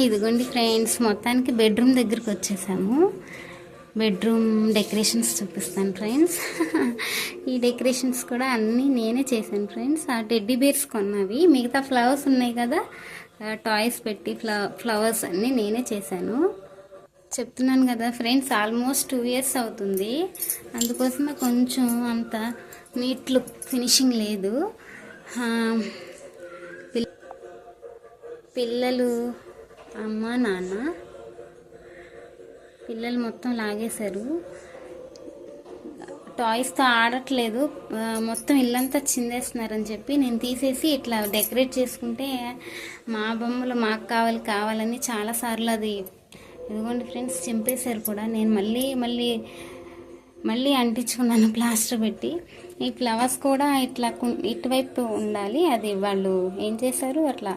ఇదిగోండి ఫ్రెండ్స్, మొత్తానికి బెడ్రూమ్ దగ్గరికి వచ్చేసాము. బెడ్రూమ్ డెకరేషన్స్ చూపిస్తాను ఫ్రెండ్స్. ఈ డెకరేషన్స్ కూడా అన్నీ నేనే చేశాను ఫ్రెండ్స్. ఆ టెడ్డీ బేర్స్ కొన్నవి, మిగతా ఫ్లవర్స్ ఉన్నాయి కదా, టాయ్స్ పెట్టి ఫ్లవర్స్ అన్నీ నేనే చేశాను. చెప్తున్నాను కదా ఫ్రెండ్స్, ఆల్మోస్ట్ 2 years అవుతుంది. అందుకోసమే కొంచెం అంత నీట్ లుక్ ఫినిషింగ్ లేదు. పిల్లలు, అమ్మ నాన్న, పిల్లలు మొత్తం లాగేశారు. టాయ్స్తో ఆడట్లేదు, మొత్తం ఇల్లంతా చిందేస్తున్నారని చెప్పి నేను తీసేసి ఇట్లా డెకరేట్ చేసుకుంటే మా బొమ్మలు మాకు కావాలని చాలాసార్లు అది ఇదిగోండి ఫ్రెండ్స్ చింపేశారు కూడా. నేను మళ్ళీ అంటించుకున్నాను ప్లాస్టర్ పెట్టి. ఈ ఫ్లవర్స్ కూడా ఇట్లా ఇటువైపు ఉండాలి, అది వాళ్ళు ఏం చేశారు అట్లా